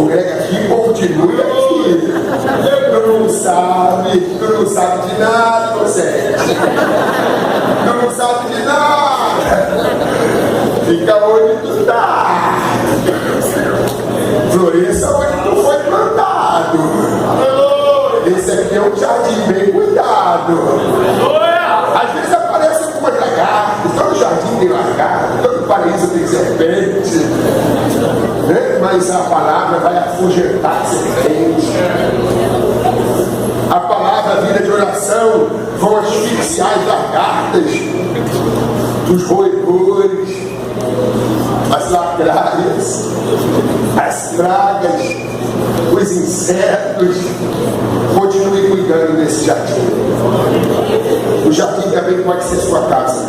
congrega aqui, continue aqui. Tu não sabe de nada, você. Tu não sabe de nada. Fica onde tu tá. Floresça onde tu foi plantado. Esse aqui é um jardim bem cuidado. Às vezes aparece algumas lagartas. Todo jardim tem lagarta, todo paraíso tem serpente, né? Mas a palavra vai afugentar a serpente. A palavra, a vida de oração vão asfixiar as lagartas, os roedores, as lacraias, as pragas, os insetos. Continue cuidando desse jardim. O jardim também pode ser sua casa.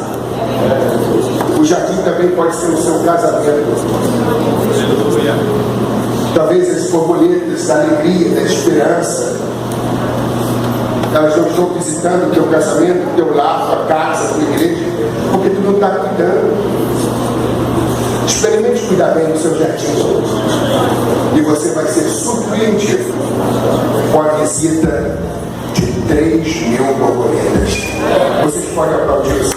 O jardim também pode ser o seu casamento. Talvez as borboletas da alegria, da esperança, elas não estão visitando o teu casamento, o teu lar, a tua casa, a tua igreja, porque tu não está cuidando. Experimente cuidar bem do seu jardim e você vai ser surpreendido com a visita de 3.000 borboletas. Vocês podem aplaudir isso.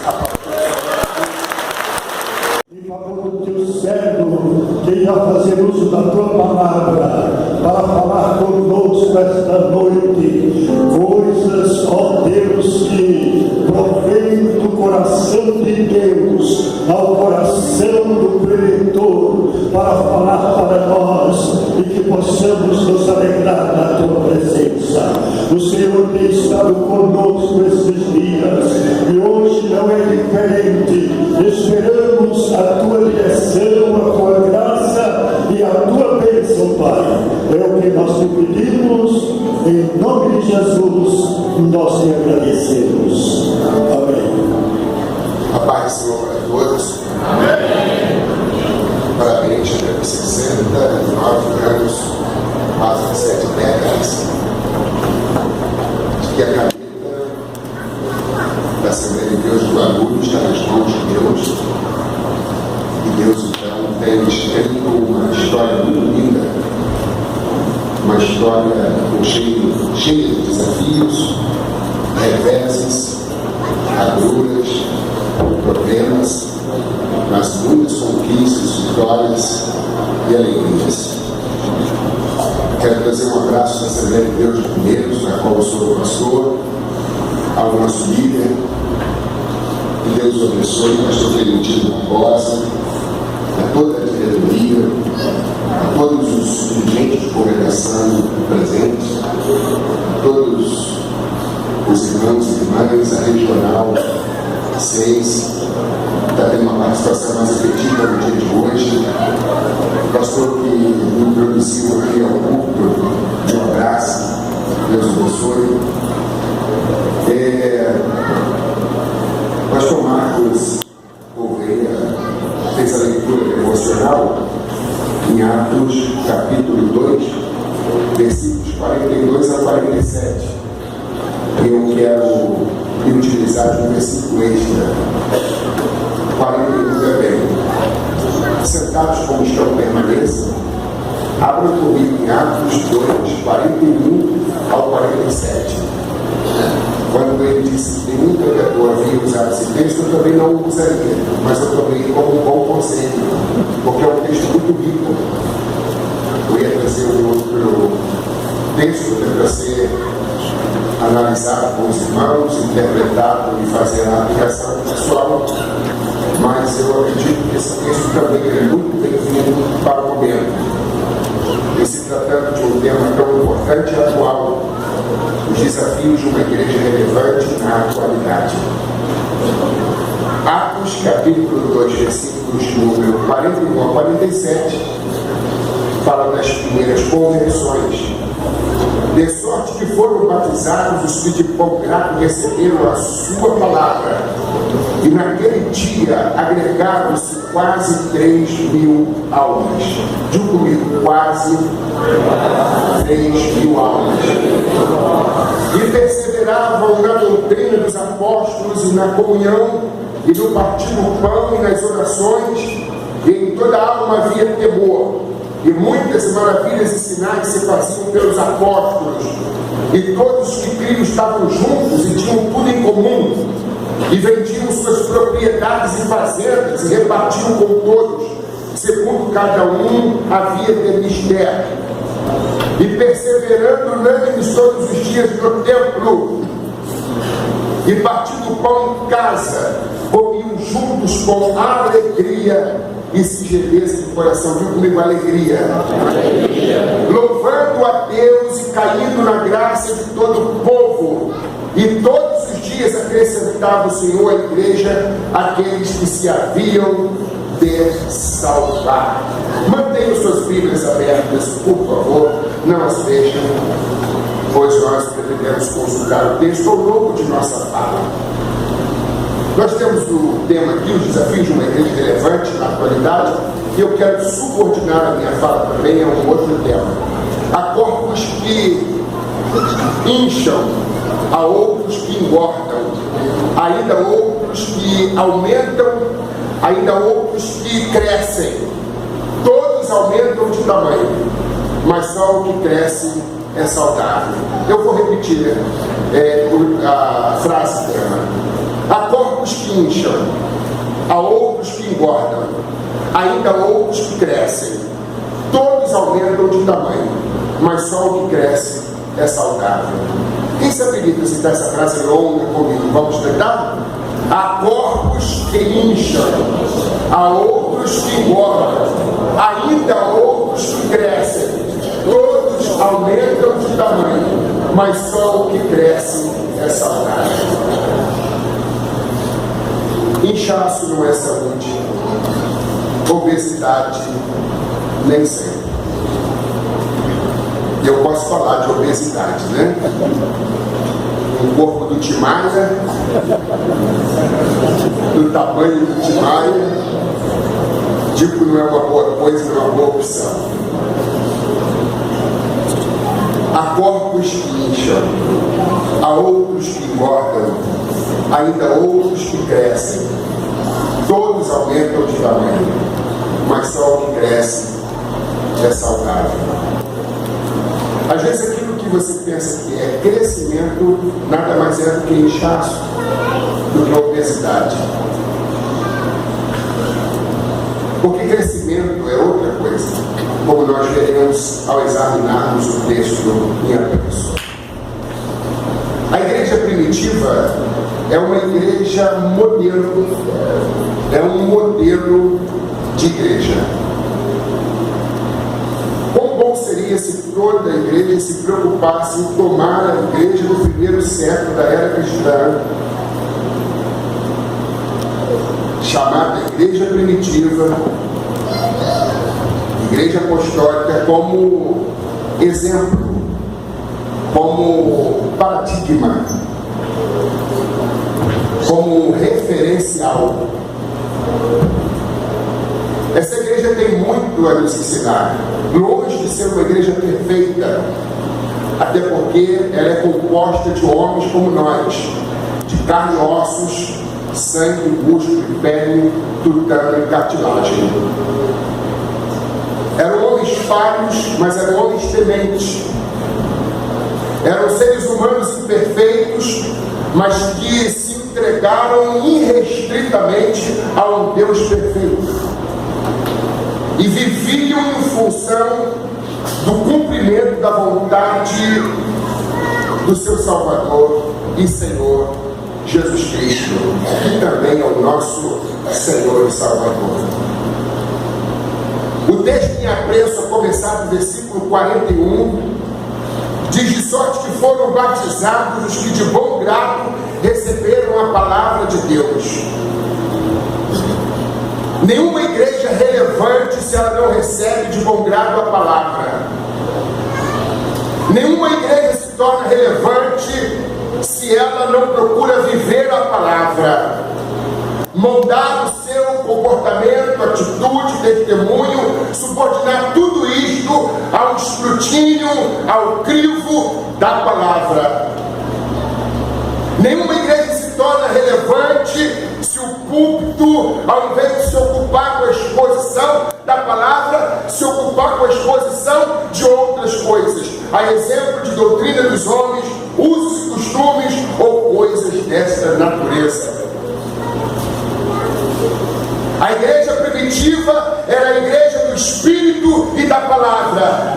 Em favor do teu servo, que irá fazer uso da tua palavra para falar conosco esta noite, coisas, ó Deus, que provém do coração de Deus ao coração do preletor, para falar para nós e que possamos nos alegrar na tua presença. O Senhor tem estado conosco estes dias e hoje não é diferente. Esperamos a tua direção, a tua graça e a tua bênção, Pai. É o que nós te pedimos, em nome de Jesus, nós te agradecemos. Amém. A paz do Senhor para todos. Amém. Parabéns pelos 69 anos, quase 7 décadas, de que a caneta da Assembleia de Deus do Barulho está nas mãos de Deus. E Deus, então, tem escrito uma história muito linda, uma história cheia de desafios, reveses, agruras, problemas, mas muitas conquistas, vitórias e alegrias. Quero trazer um abraço da Assembleia de Deus de Pinheiros, na qual eu sou pastor, ao nosso líder. Que Deus o abençoe, pastor Clementino Barbosa, a toda a diretoria, a todos os dirigentes de congregação presentes, a todos os irmãos e irmãs, a regional 6, está tendo uma participação mais efetiva no dia de hoje. O pastor que me introduziu aqui ao culto, um abraço, Deus abençoe. O pastor Marcos Gouveia fez a leitura devocional em Atos capítulo 2, versículos 42 a 47. Eu quero utilizar um versículo extra, 41 também. Sentados como estão, permaneçam. Abram comigo em Atos 2, 41 ao 47. Quando ele disse que nenhum pregador havia usado esse texto, eu também não o usaria, mas eu tomei como um bom conselho, porque é um texto muito rico. Eu ia trazer um outro texto para ser analisado com os irmãos, interpretado e fazer a aplicação pessoal, mas eu acredito que esse texto também é muito bem-vindo para o momento. E se tratando de um tema tão importante e atual, os desafios de uma igreja relevante na atualidade. Atos capítulo 2, versículos de número 41 a 47, fala das primeiras conversões. De sorte que foram batizados os que de bom grado receberam a sua palavra. E naquele dia agregaram-se quase 3.000 almas. Digo comigo, quase 3.000 almas. E perseveravam na doutrina dos apóstolos e na comunhão, e no partir do pão e nas orações, e em toda a alma havia temor. e muitas maravilhas e sinais se faziam pelos apóstolos, e todos que criam estavam juntos e tinham tudo em comum, e vendiam suas propriedades e fazendas e repartiam com todos, segundo cada um havia de mister. E perseverando unânimes todos os dias no templo, e partindo o pão em casa, comiam juntos com alegria e singeleza de coração. Diga comigo, alegria. Louvando a Deus e caindo na graça de todo o povo. E todos os dias acrescentava o Senhor à igreja aqueles que se haviam de salvar. Mantenham suas Bíblias abertas, por favor, não as fechem, pois nós pretendemos consultar o texto ao longo de nossa fala. Nós temos o tema aqui, os desafios de uma igreja relevante na atualidade, e eu quero subordinar a minha fala também a um outro tema. Há corpos que incham, há outros que engordam, ainda outros que aumentam, ainda outros que crescem. Todos aumentam de tamanho, mas só o que cresce é saudável. Eu vou repetir a frase dela. Há corpos que incham, há outros que engordam, ainda outros que crescem. Todos aumentam de tamanho, mas só o que cresce é saudável. Quem saberia citar essa frase longa comigo? Vamos tentar? Há corpos que incham, há outros que engordam, ainda outros que crescem. Todos aumentam de tamanho, mas só o que cresce é saudável. Inchaço não é saúde, obesidade nem sempre. Eu posso falar de obesidade, né? Um corpo do Timaya, do tamanho do Timaya, tipo, não é uma boa coisa, não é uma boa opção. Há corpos que incham, há outros que engordam, ainda outros que crescem. Todos aumentam de tamanho, mas só o que cresce é saudável. Às vezes aquilo que você pensa que é crescimento nada mais é do que inchaço, do que obesidade. Porque crescimento é outra coisa, como nós veremos ao examinarmos o texto em apreço. A igreja primitiva é uma igreja modelo, é um modelo de igreja. Quão bom seria se toda a igreja se preocupasse em tomar a igreja do primeiro século da era cristã, chamada igreja primitiva, igreja apostólica, como exemplo, como paradigma, como referencial. Essa igreja tem muito a nos ensinar, longe de ser uma igreja perfeita, até porque ela é composta de homens como nós, de carne e ossos, sangue, músculo e pele, tutano e cartilagem. Eram homens falhos, mas eram homens tementes. Eram seres humanos imperfeitos, mas que se entregaram irrestritamente a um Deus perfeito. E viviam em função do cumprimento da vontade do seu Salvador e Senhor Jesus Cristo, que também é o nosso Senhor e Salvador. O texto em apreço, a começar do versículo 41, diz: de sorte que foram batizados os que de bom grado receberam a palavra de Deus. Nenhuma igreja é relevante se ela não recebe de bom grado a palavra. Nenhuma igreja se torna relevante se ela não procura viver a palavra, moldar o seu comportamento, atitude, testemunho, subordinar tudo isto ao escrutínio, ao crivo da palavra. Nenhuma igreja se torna relevante se o púlpito, ao invés de se ocupar com a exposição da palavra, se ocupar com a exposição de outras coisas, a exemplo de doutrina dos homens, usos e costumes ou coisas desta natureza. A igreja primitiva era a igreja do Espírito e da palavra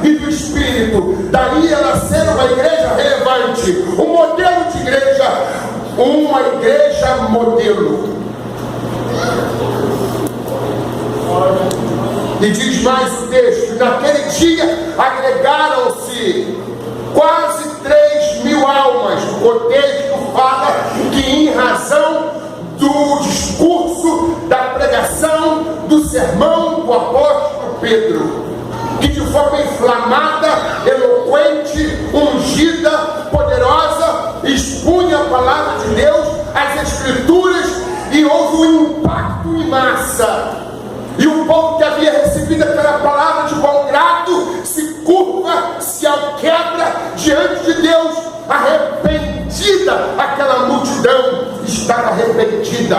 e do Espírito. Daí ela ser uma igreja relevante, um modelo de igreja, uma igreja modelo. E diz mais o texto: naquele dia agregaram-se quase 3.000 almas. O texto fala que em razão do discurso, da pregação, do sermão do apóstolo Pedro, que de forma inflamada, eloquente, ungida, poderosa, expunha a palavra de Deus, as Escrituras, e houve um impacto em massa. E o povo que havia recebido aquela palavra de bom grado se curva, se alquebra diante de Deus, arrependida. Aquela multidão estava arrependida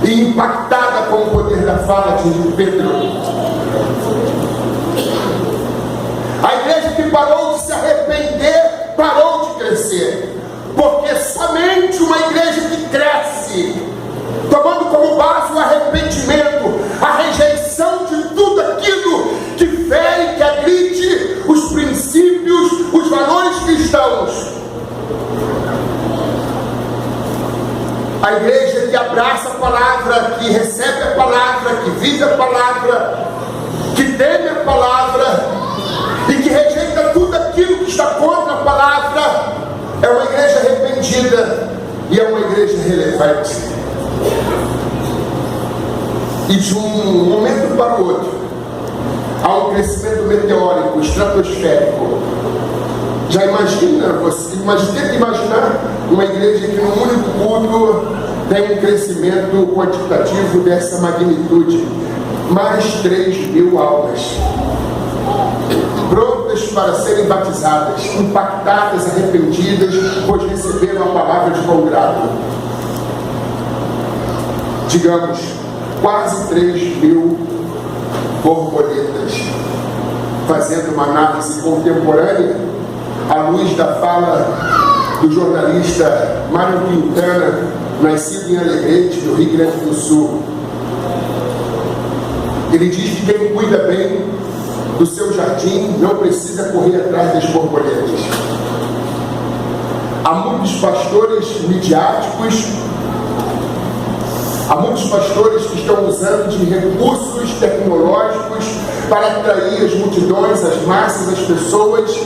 e impactada com o poder da fala de Pedro. A igreja que parou de se arrepender parou de crescer, porque somente uma igreja que cresce, tomando como base o arrependimento, a rejeição de tudo aquilo que fere, que agride os princípios, os valores cristãos. A igreja que abraça a palavra, que recebe a palavra, que vive a palavra, que teme a palavra e que rejeita tudo aquilo que está contra a palavra, é uma igreja arrependida e é uma igreja relevante. E de um momento para o outro, há um crescimento meteórico, estratosférico. Já imagina, tenta imaginar uma igreja que num único culto tem um crescimento quantitativo dessa magnitude. Mais 3.000 almas prontas para serem batizadas, impactadas, arrependidas, pois receberam a palavra de bom grado. Digamos, quase 3.000 borboletas, fazendo uma análise contemporânea à luz da fala do jornalista Mário Quintana, nascido em Alegrete, no Rio Grande do Sul. Ele diz que quem cuida bem do seu jardim não precisa correr atrás das borboletas. Há muitos pastores midiáticos, há muitos pastores que estão usando de recursos tecnológicos para atrair as multidões, as massas, as pessoas.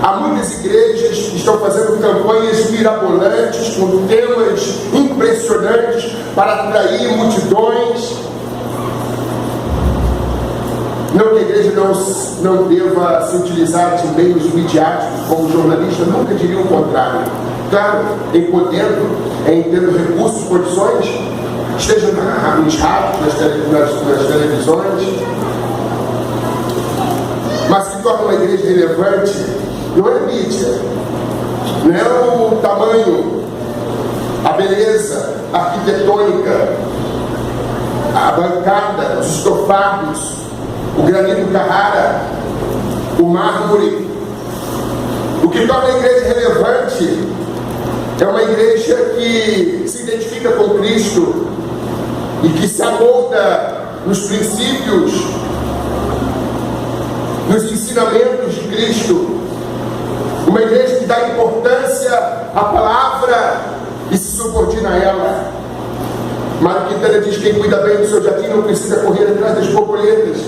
Há muitas igrejas que estão fazendo campanhas mirabolantes, com temas impressionantes para atrair multidões. Não que a igreja não deva se utilizar de meios midiáticos, como o jornalista nunca diria o contrário. Claro, em tendo recursos, condições, esteja nos rádios, nas televisões. Mas que torna uma igreja relevante não é a mídia, não é o tamanho, a beleza arquitetônica, a bancada, os estofados, o granito Carrara, o mármore. O que torna a igreja relevante é uma igreja que se identifica com Cristo e que se amolda nos princípios, nos ensinamentos de Cristo. Uma igreja que dá importância à palavra e se subordina a ela. Mário Quintana diz que quem cuida bem do seu jardim não precisa correr atrás das borboletas.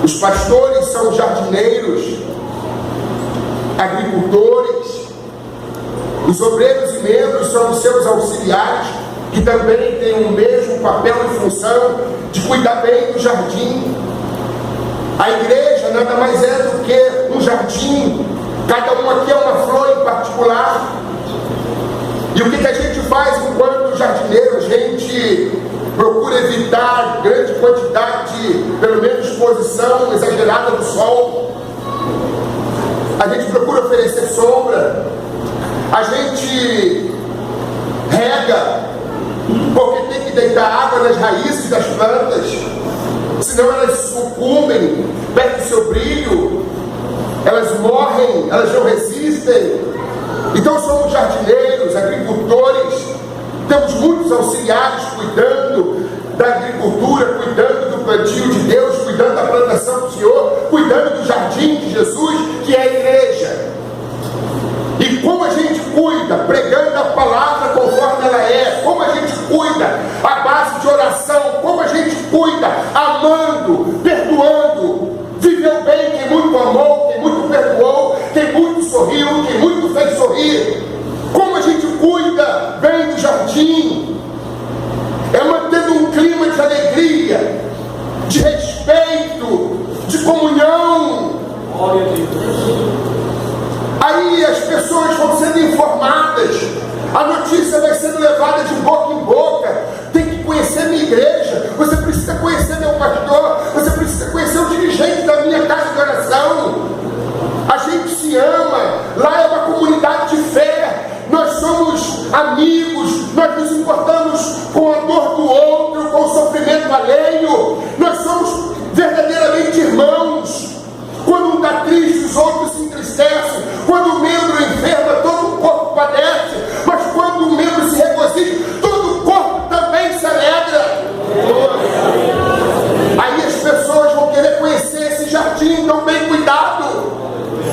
Os pastores são jardineiros, agricultores. Os obreiros e membros são os seus auxiliares, que também têm o mesmo papel e função de cuidar bem do jardim. A igreja nada mais é do que um jardim. Cada um aqui é uma flor em particular. E o que a gente faz enquanto jardineiro? A gente procura evitar grande quantidade, pelo menos exposição exagerada do sol. A gente procura oferecer sombra. A gente rega, porque tem que deitar água nas raízes das plantas, senão elas sucumbem, perdem seu brilho, elas morrem, elas não resistem. Então somos jardineiros, agricultores, temos muitos auxiliares cuidando da agricultura, cuidando do plantio de Deus, cuidando da plantação do Senhor, cuidando do jardim de Jesus, que é a igreja. E como a gente cuida, pregando a palavra conforme ela é, como a gente cuida, a base de oração, como a gente cuida, amando, perdoando, viveu bem quem muito amou, quem muito perdoou, quem muito sorriu, quem muito fez sorrir. Como a gente cuida bem do jardim, é mantendo um clima de alegria, de respeito, de comunhão. Aí as pessoas vão sendo informadas, a notícia vai sendo levada de boca em boca. Tem que conhecer minha igreja, você precisa conhecer meu pastor, você precisa conhecer o dirigente da minha casa de oração. A gente se ama, lá é uma comunidade de fé, nós somos amigos, nós nos importamos com a dor do outro, com o sofrimento alheio, nós somos verdadeiramente irmãos. Quando um está triste, os outros se entristecem. Quando o membro enferma, todo o corpo padece. Mas quando o membro se regozija, todo o corpo também se alegra. Aí as pessoas vão querer conhecer esse jardim tão bem cuidado.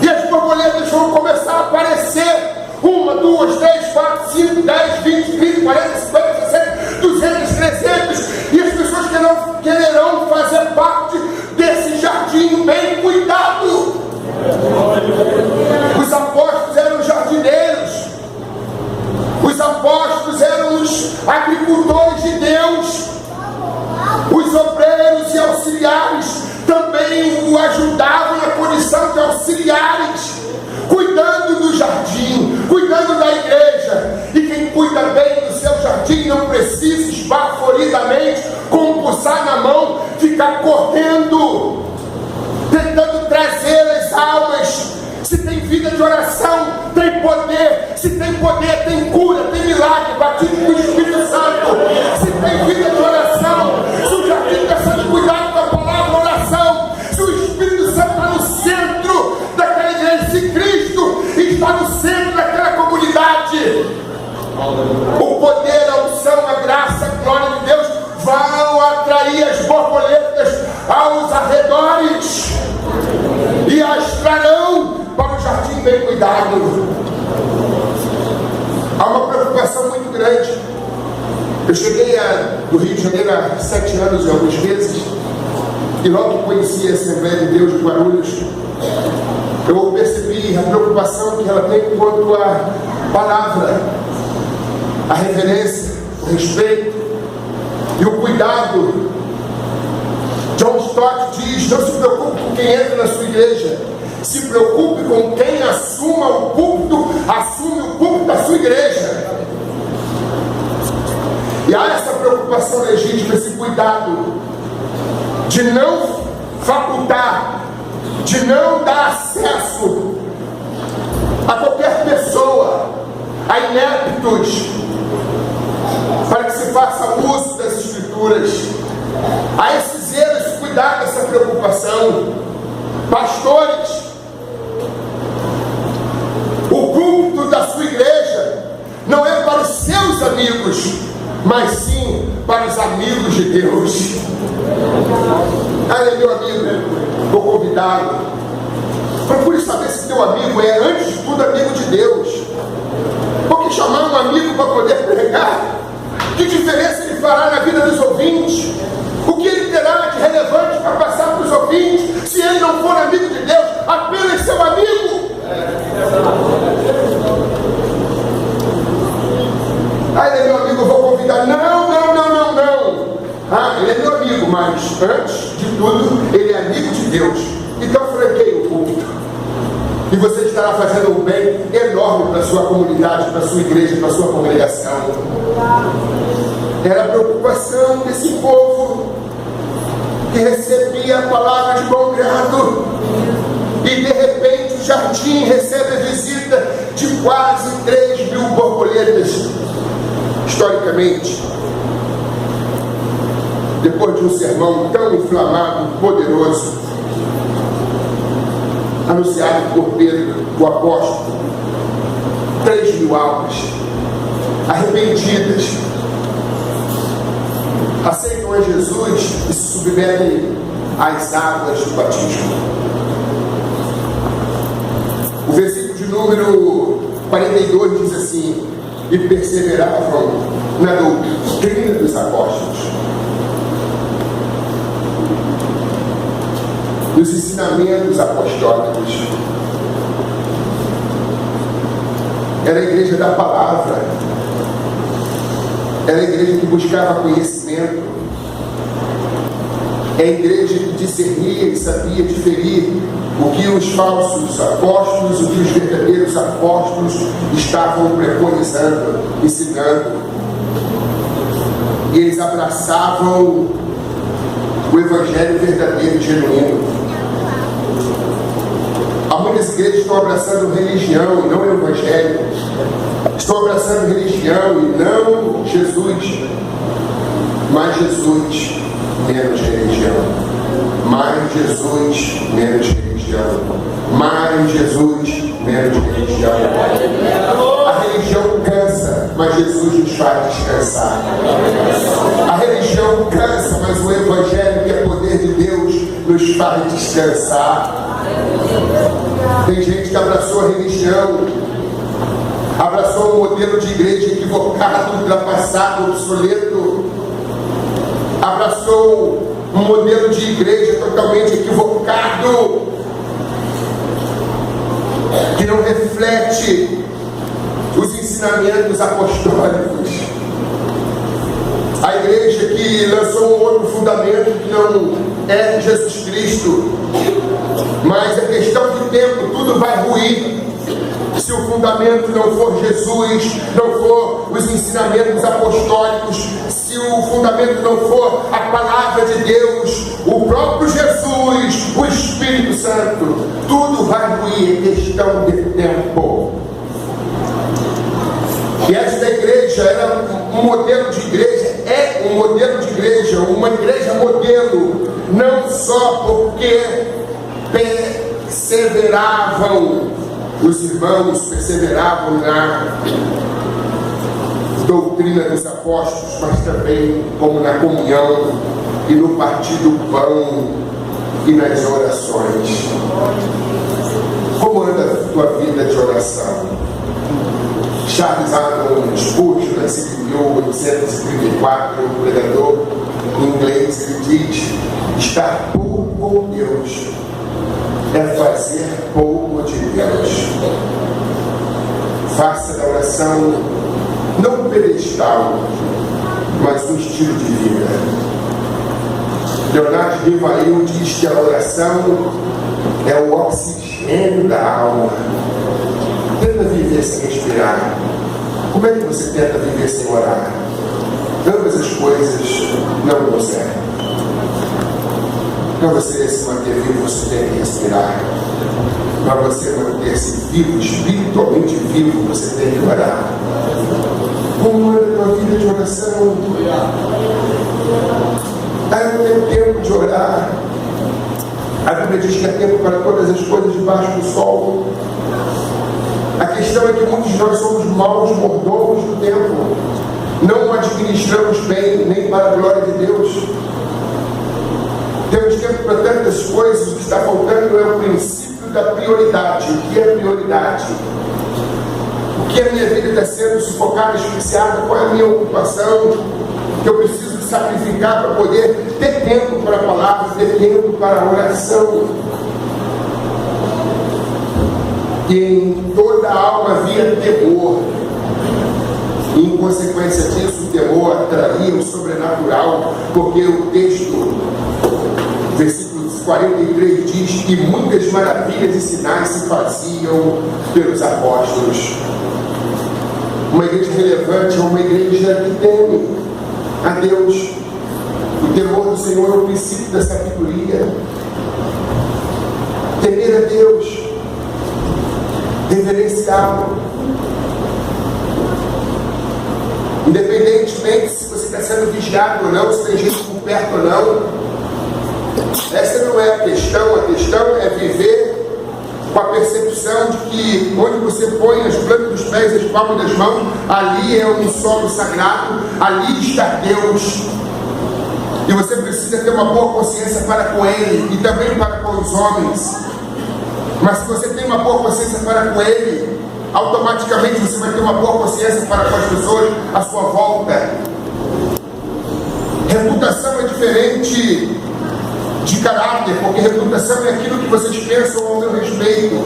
E as borboletas vão começar a aparecer. 1, 2, 3, 4, 5, 10, 20, 30, 40, 50, 60, 200, 300. E as pessoas quererão fazer parte desse jardim bem cuidado. Os apóstolos eram jardineiros, os apóstolos eram os agricultores de Deus, os obreiros e auxiliares também o ajudavam na condição de auxiliares, cuidando do jardim, cuidando da igreja. E quem cuida bem do seu jardim não precisa esbaforidamente, com um puçar na mão, ficar correndo, tentando trazer as almas. Se tem vida de oração, tem poder. Se tem poder, tem cura, tem milagre, batismo com o Espírito Santo. Se tem vida de oração, se o jardim está sendo cuidado com a palavra oração, se o Espírito Santo está no centro daquela igreja, se Cristo está no centro daquela comunidade, o poder, a unção, a graça, a glória de Deus vão atrair as borboletas aos arredores e as trarão para o jardim bem cuidado. Há uma preocupação muito grande. Eu cheguei do Rio de Janeiro há 7 anos e alguns meses, e logo que conheci a Assembleia de Deus de Guarulhos, eu percebi a preocupação que ela tem quanto à palavra, a reverência, o respeito e o cuidado. John Stott diz: não se preocupe com quem entra na sua igreja, se preocupe com quem assume o púlpito da sua igreja. E há essa preocupação legítima, esse cuidado de não facultar, de não dar acesso a qualquer pessoa, a ineptos, para que se faça uso das Escrituras. Há esse zelo, esse cuidado, essa preocupação. Pastores, o culto da sua igreja não é para os seus amigos, mas sim para os amigos de Deus. Ele é meu amigo, vou convidá-lo. Procure saber se teu amigo é, antes de tudo, amigo de Deus. Porque chamar um amigo para poder pregar, que diferença ele fará na vida dos ouvintes? O que ele terá de relevante para passar para os ouvintes, se ele não for amigo de Deus, apenas seu amigo? Ele é meu amigo, eu vou convidar. Não. Ele é meu amigo, mas antes de tudo, ele é amigo de Deus. Então franqueie o culto, e você estará fazendo um bem enorme para a sua comunidade, para a sua igreja, para a sua congregação. Era a preocupação desse povo que recebia a palavra de bom grado, e de repente o jardim recebe a visita de quase 3.000 borboletas. historicamente, depois de um sermão tão inflamado, poderoso, anunciado por Pedro, o apóstolo, 3.000 almas arrependidas aceitam a Jesus e se submetem às águas do batismo. O versículo de número 42 diz assim: e perseveravam na doutrina dos apóstolos, nos ensinamentos apostólicos. Era a igreja da palavra, era a igreja que buscava conhecimento, é a igreja que discernia e sabia diferir o que os falsos apóstolos, o que os verdadeiros apóstolos estavam preconizando, ensinando. E eles abraçavam o evangelho verdadeiro e genuíno. Há muitas igrejas que estão abraçando religião e não o evangelho. Estão abraçando religião e não Jesus. Mais Jesus, menos religião. Mais Jesus, menos religião. Mais Jesus, menos religião. A religião cansa, mas Jesus nos faz descansar. A religião cansa, mas o evangelho, que é poder de Deus, nos faz descansar. Tem gente que abraçou a religião, abraçou um modelo de igreja equivocado, ultrapassado, obsoleto, abraçou um modelo de igreja totalmente equivocado, que não reflete os ensinamentos apostólicos. A igreja que lançou um outro fundamento que não é Jesus Cristo, mas é questão de tempo, tudo vai ruir. Se o fundamento não for Jesus, não for os ensinamentos apostólicos, se o fundamento não for a palavra de Deus, o próprio Jesus, o Espírito Santo, tudo vai ruir, é questão de tempo. E esta igreja era um modelo de igreja, é um modelo de igreja, uma igreja modelo, não só porque perseveravam, os irmãos perseveravam na doutrina dos apóstolos, mas também como na comunhão e no partir do pão e nas orações. Como anda a tua vida de oração? Charles Haddon Spurgeon, nascido em 1834, um pregador inglês, ele diz: estar pouco com Deus é fazer pouco de Deus. Faça da oração não um pedestal, mas um estilo de vida. Leonardo Rivail diz que a oração é o oxigênio da alma. Tenta viver sem respirar. Como é que você tenta viver sem orar? Ambas as coisas não dão certo. Para você se manter vivo, você tem que respirar. Para você manter-se vivo, espiritualmente vivo, você tem que orar. Como anda a tua vida de oração? Eu não tenho tempo de orar. A Bíblia diz que há tempo para todas as coisas debaixo do sol. A questão é que muitos de nós somos maus mordomos do tempo. Não o administramos bem, nem para a glória de Deus. Temos tempo para tantas coisas. O que está faltando é o princípio da prioridade. O que é prioridade? O que a minha vida está sendo sufocada, asfixiada? Qual é a minha ocupação que eu preciso sacrificar para poder ter tempo para a palavra, ter tempo para a oração? E em toda a alma havia temor. E em consequência disso, o temor atraía o sobrenatural, porque o texto, versículo 43, diz que muitas maravilhas e sinais se faziam pelos apóstolos. Uma igreja relevante é uma igreja que teme a Deus. O temor do Senhor é o princípio da sabedoria. Temer a Deus, reverenciá-lo. Independentemente se você está sendo vigiado ou não, se tem gente por perto ou não. Essa não é a questão é viver com a percepção de que onde você põe as plantas dos pés e as palmas das mãos, ali é um solo sagrado, ali está Deus. E você precisa ter uma boa consciência para com Ele e também para com os homens. Mas se você tem uma boa consciência para com Ele, automaticamente você vai ter uma boa consciência para com as pessoas à sua volta. Reputação é diferente de caráter, porque reputação é aquilo que vocês pensam ao meu respeito.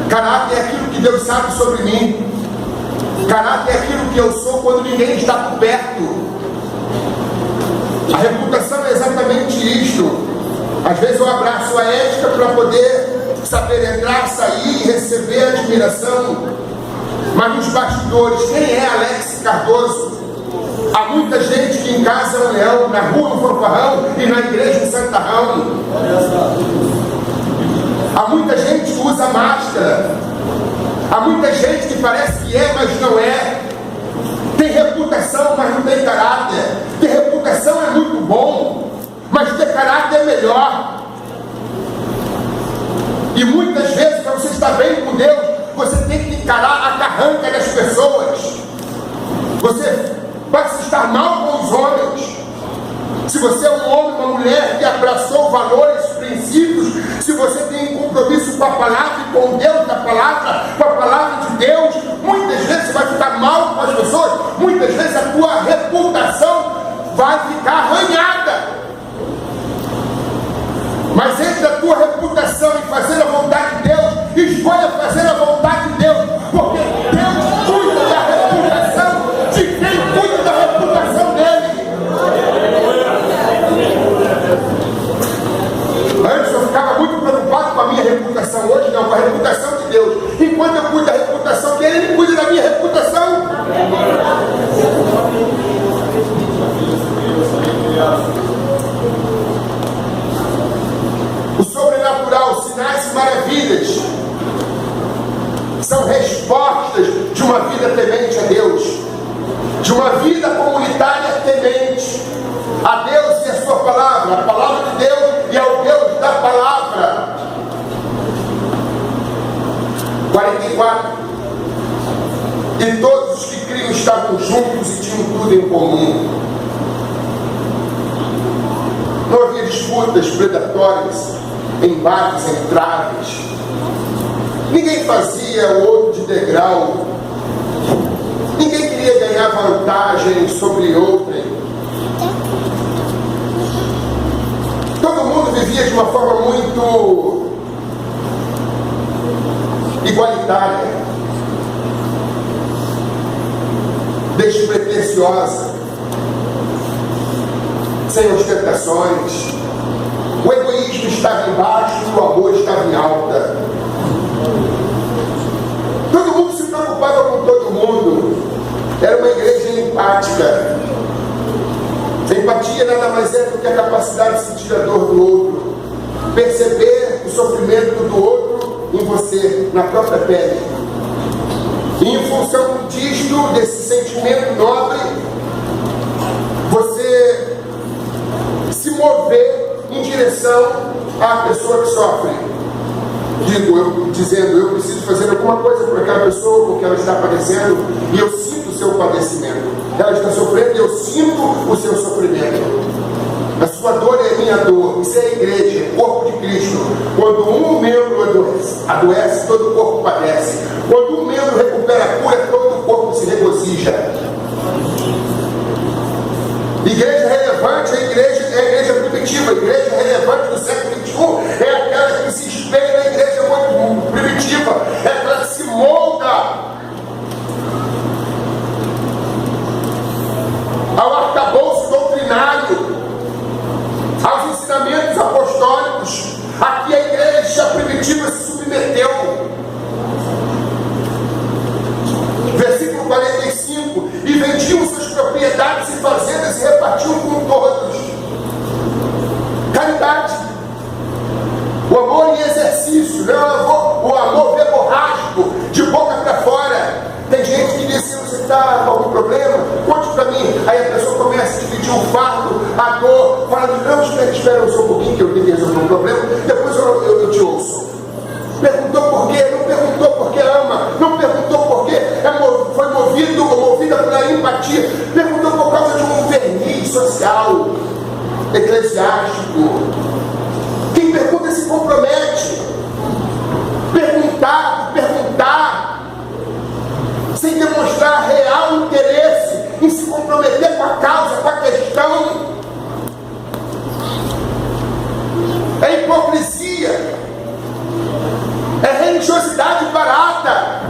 Caráter é aquilo que Deus sabe sobre mim. Caráter é aquilo que eu sou quando ninguém está por perto. A reputação é exatamente isto. Às vezes eu abraço a ética para poder saber entrar, sair e receber admiração. Mas nos bastidores, quem é Alex Cardoso? Há muita gente que em casa é um leão, na rua um fanfarrão e na igreja um santarrão. Há muita gente que usa máscara. Há muita gente que parece que é, mas não é. Tem reputação, mas não tem caráter. Ter reputação é muito bom, mas ter caráter é melhor. E muitas vezes, para você estar bem com Deus, você tem que encarar a carranca das pessoas. Você vai se estar mal com os homens. Se você é um homem, uma mulher que abraçou valores, princípios, se você tem um compromisso com a palavra e com o Deus da palavra, com a palavra de Deus, muitas vezes você vai ficar mal com as pessoas, muitas vezes a tua reputação vai ficar arranhada. Mas entre a tua reputação e fazer a vontade de Deus, escolha fazer a vontade de Deus, porque Deus cuida da reputação de quem cuida da reputação dele. Antes eu ficava muito preocupado com a minha reputação, hoje não, com a reputação de Deus. Enquanto eu cuido da reputação dele, ele cuida da minha reputação. O sobrenatural, sinais e maravilhas, são respostas de uma vida temente a Deus, de uma vida comunitária temente a Deus e a sua palavra, a palavra de Deus e ao Deus da palavra. 44. E todos os que criam estavam juntos e tinham tudo em comum. Não havia disputas predatórias, embates, entraves. Ninguém fazia o outro de degrau. Ninguém queria ganhar vantagem sobre outrem. Todo mundo vivia de uma forma muito igualitária, despretensiosa, sem ostentações. O egoísmo estava embaixo e o amor estava em alta. Todo mundo se preocupava com todo mundo. Era uma igreja empática. Empatia nada mais é do que a capacidade de sentir a dor do outro, perceber o sofrimento do outro em você, na própria pele. E em função disto, desse sentimento nobre, você se mover em direção à pessoa que sofre. Dizendo, eu preciso fazer alguma coisa por aquela pessoa, porque ela está padecendo, e eu sinto o seu padecimento. Ela está sofrendo e eu sinto o seu sofrimento. A sua dor é a minha dor. Isso é a igreja, o corpo de Cristo. Quando um membro adoece, todo o corpo padece. Quando um membro recupera a cura, todo o corpo se regozija. Igreja relevante é a igreja primitiva. A igreja relevante do século XXI é aquela que se espelha na igreja muito primitiva. É aquela que se molda ao arcabouço doutrinário, aos ensinamentos apostólicos. Aqui a igreja primitiva se submeteu. Versículo 45: e vendiam suas propriedades e fazendas e repartiam com todos. Caridade, o amor em exercício, não o amor verborrágico, de boca para fora. Tem gente que diz assim: você está com algum problema? espera só um pouquinho que eu tenho que resolver um problema, depois eu te ouço. Perguntou por quê? Não perguntou porque ama, não perguntou porque foi movido ou movida pela empatia, perguntou por causa de um verniz social, eclesiástico. Quem pergunta se compromete. Perguntar, sem demonstrar real interesse em se comprometer com a causa, com a questão. É hipocrisia, é religiosidade barata.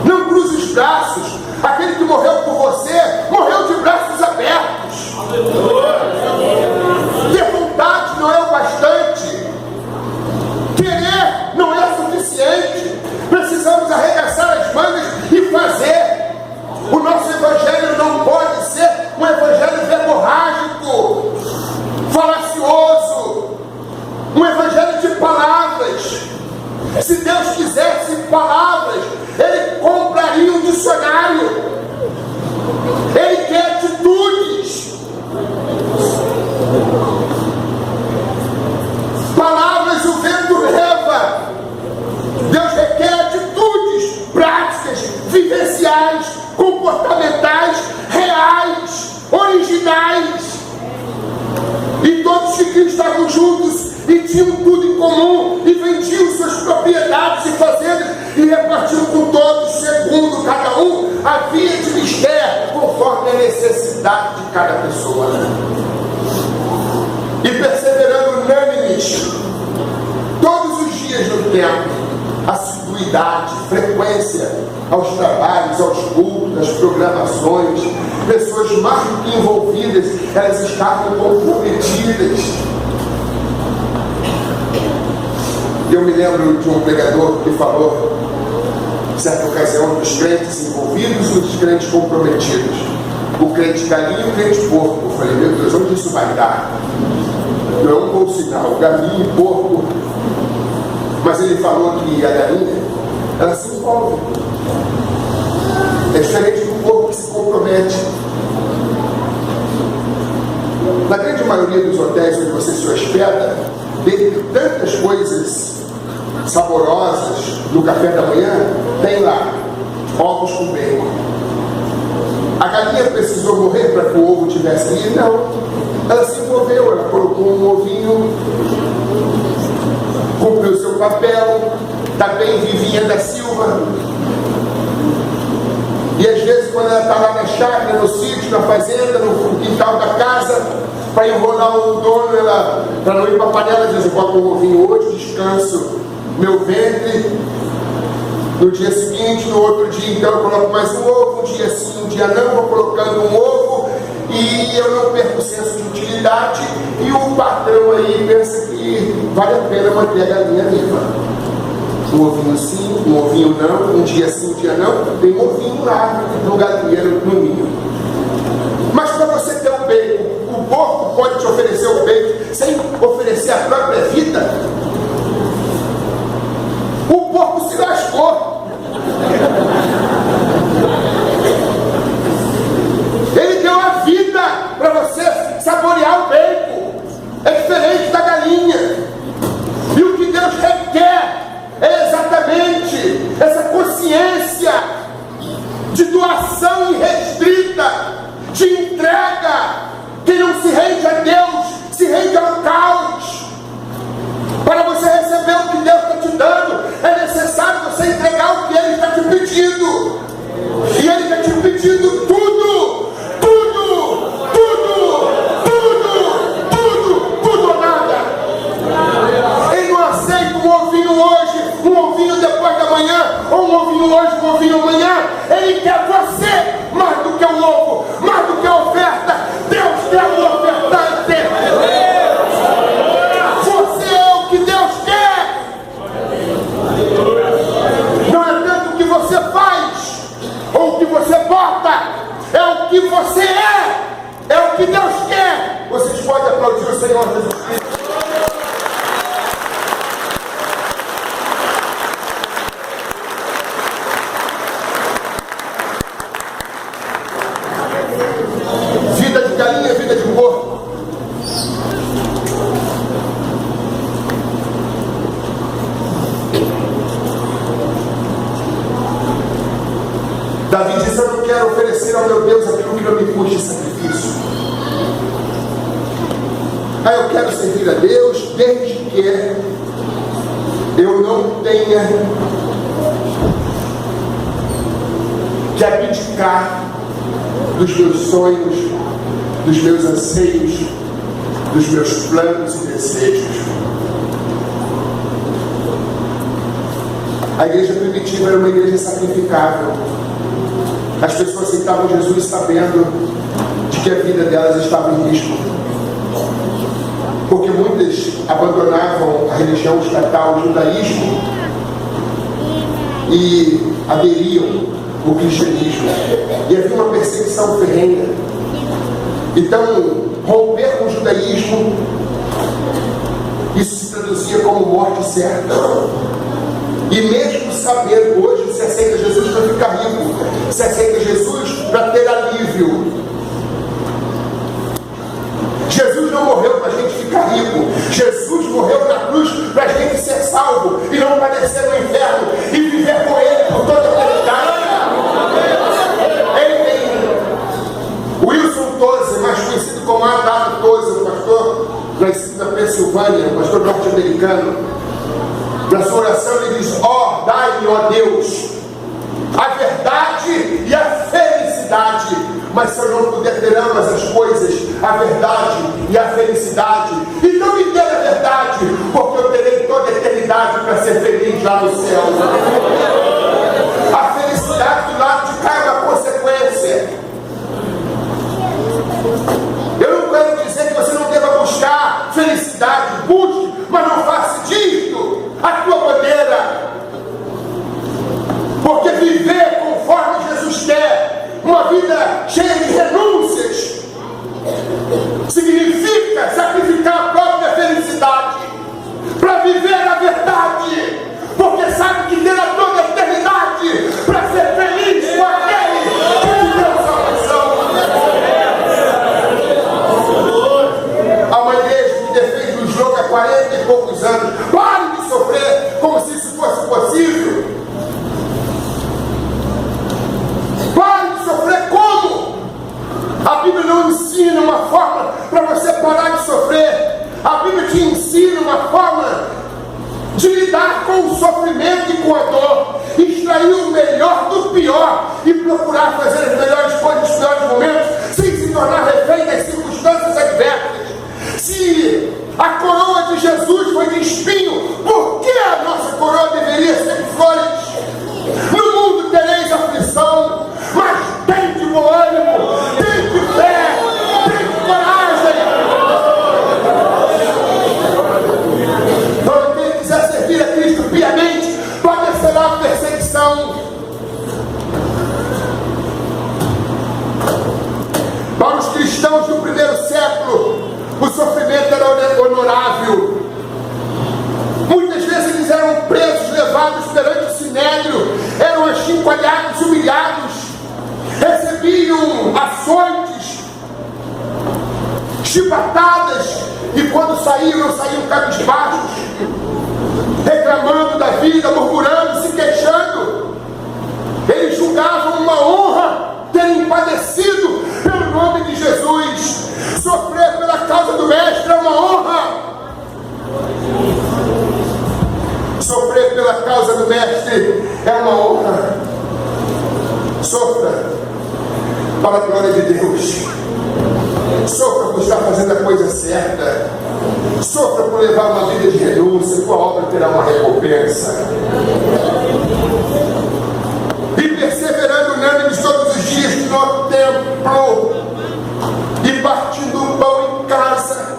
Não cruze os braços. Aquele que morreu por você, morreu de braços abertos. Ter vontade não é o bastante. Querer não é suficiente. Precisamos arregaçar as mangas e fazer. O nosso evangelho não pode ser um evangelho verborrágico, falacioso, um evangelho de palavras. Se Deus quisesse palavras, Ele compraria um dicionário. Ele quer atitudes. Palavras o vento leva. Deus requer atitudes práticas, vivenciais, comportamentais, reais, originais. E todos que estavam juntos e tinham tudo em comum e vendiam suas propriedades e fazendas e repartiam com todos, segundo cada um havia de mister, conforme a necessidade de cada pessoa. E perseverando unânimes todos os dias no tempo, assiduidade, frequência aos trabalhos, aos cultos, às programações, pessoas mais do que envolvidas, elas estavam comprometidas. Eu me lembro de um pregador que falou, em certa ocasião, dos crentes envolvidos e dos crentes comprometidos. O crente galinha e o crente porco. Eu falei, meu Deus, onde isso vai dar? Não é um bom sinal, galinha e porco. Mas ele falou que a galinha, ela se envolve. É diferente do porco que se compromete. Na grande maioria dos hotéis onde você se hospeda, dentre tantas coisas saborosas no café da manhã, tem lá ovos com bacon. A galinha precisou morrer para que o ovo tivesse ali? Não. Ela se envolveu, ela colocou um ovinho, cumpriu seu papel, também Vivinha da Silva. E às vezes quando ela está lá na chácara, no sítio, na fazenda, no quintal da casa, para enrolar o dono, ela, para não ir para a panela, diz, eu boto um ovinho hoje, descanso meu ventre, no dia seguinte, no outro dia, então eu coloco mais um ovo, um dia sim, um dia não, vou colocando um ovo, e eu não perco o senso de utilidade, e o patrão aí pensa que vale a pena manter a galinha viva. Um ovinho sim, um ovinho não, um dia sim, um dia não, tem um ovinho lá no galinheiro, no ninho. Mas para você ter um bacon, o porco pode te oferecer o bacon sem oferecer a própria vida. O porco se lascou. Ele deu a vida para você saborear o bacon. É diferente da galinha. E o que Deus requer é exatamente essa consciência de doação irrestrita, de entrega. Quem não se rende a Deus, se rende ao caos. Para você receber o que Deus está te dando, é necessário você entregar o que Ele está te pedindo. E Ele está te pedindo tudo, tudo, tudo, tudo, tudo, tudo ou nada. Ele não aceita um ovinho hoje, um ovinho depois da manhã, ou um ovinho hoje, um ovinho amanhã. Ele quer você mais do que o ovo, mais do que a oferta. Deus quer o ofertante. Você é o que Deus quer. Não é tanto o que você faz ou o que você bota, é o que você é o que Deus quer. Vocês podem aplaudir o Senhor Jesus Cristo. Vida de galinha, vida de porco. oferecer ao meu Deus aquilo que não me custe sacrifício. Eu quero servir a Deus desde que eu não tenha que abdicar dos meus sonhos, dos meus anseios, dos meus planos e desejos. A igreja primitiva era uma igreja sacrificável. As pessoas aceitavam Jesus sabendo de que a vida delas estava em risco, porque muitas abandonavam a religião estatal, o judaísmo, e aderiam ao cristianismo, e havia uma perseguição ferrenha. Então, romper com o judaísmo, isso se traduzia como morte certa. E mesmo sabendo, hoje se aceita Jesus para ficar rico, se aceita Jesus para ter alívio. Jesus não morreu para a gente ficar rico. Jesus morreu na cruz para a gente ser salvo e não padecer no inferno e viver com Ele por toda a eternidade. Ele tem Wilson Tozer, mais conhecido como Adado Tozer, um pastor nascido na Pensilvânia, um pastor norte-americano. Na sua oração ele diz: ó, dai-me, ó Deus, a verdade e a felicidade. Mas se eu não puder ter ambas as coisas, a verdade e a felicidade, então me dê a verdade, porque eu terei toda a eternidade para ser feliz lá no céu. A felicidade do lado de cá é uma consequência. Eu não quero dizer que você não deva buscar felicidade, busque, mas não faça disto a tua bandeira. Porque viver conforme Jesus quer, uma vida cheia de renúncias, significa sacrificar a própria felicidade para viver a verdade, porque sabe que terá toda a eternidade para ser feliz com aquele que te deu salvação. Há uma igreja que defende o jogo há 40 e poucos anos. Pare de sofrer como se isso fosse possível. Pare de sofrer como? A Bíblia não ensina uma forma para você parar de sofrer. A Bíblia te ensina uma forma de lidar com o sofrimento e com a dor, extrair o melhor do pior e procurar fazer as melhores coisas nos piores momentos, sem se tornar refém das circunstâncias adversas. Se a coroa de Jesus foi de espinho, por que a nossa coroa deveria ser de flores? No mundo tereis aflição, mas tem de bom ânimo, tem de fé, tem de coragem. Então, quem quiser servir a Cristo piamente, padecerá a perseguição. Para os cristãos do primeiro século, o sofrimento era honorável. Muitas vezes eles eram presos, levados perante o sinédrio, eram achincalhados, humilhados, recebiam açoites, chibatadas, e quando saíam, não saíam cabisbaixos, reclamando da vida, murmurando, se queixando. Eles julgavam uma honra terem padecido pelo nome de Jesus. Sofrer pela causa do Mestre é uma honra. Sofrer pela causa do Mestre é uma honra. Sofra para a glória de Deus. Sofra por estar fazendo a coisa certa. Sofra por levar uma vida de renúncia. Tua obra terá uma recompensa. E perseverando unânimes todos os dias no templo, e partindo o pão em casa,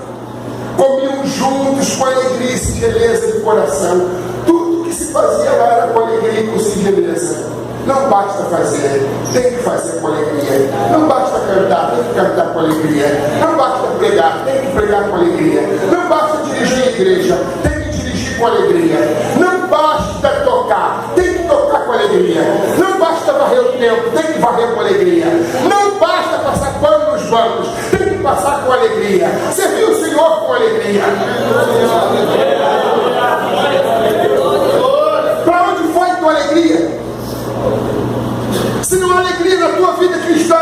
comiam juntos com alegria e singeleza de coração. Tudo que se fazia lá era com alegria e com singeleza. Não basta fazer, tem que fazer com alegria. Não basta cantar, tem que cantar com alegria. Não basta pregar, tem que pregar com alegria. Não basta dirigir a igreja, tem que dirigir com alegria. Não basta tocar, tem que tocar com alegria. Não basta varrer o tempo, tem que varrer com alegria. Não basta passar pano nos bancos, tem que passar com alegria. Servir o Senhor com alegria. Para onde foi tua alegria? Se não há alegria na tua vida cristã,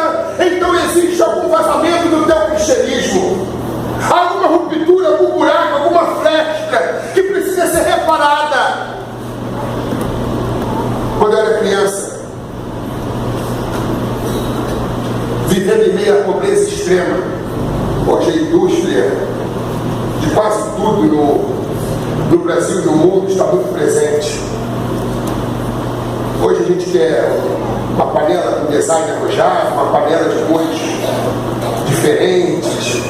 quase tudo no Brasil e no mundo está muito presente. Hoje a gente quer uma panela com design arrojado, uma panela de cores diferentes,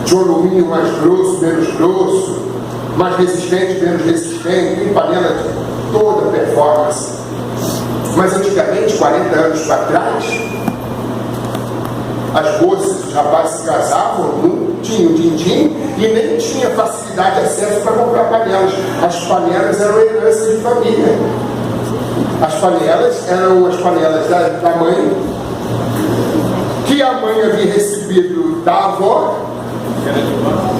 de um alumínio mais grosso, menos grosso, mais resistente, menos resistente, tem panela de toda performance. Mas antigamente, 40 anos para trás, as moças, os rapazes se casavam, não tinham din-din e nem tinha facilidade de acesso para comprar panelas. As panelas eram herança de família. As panelas eram as panelas da mãe, que a mãe havia recebido da avó,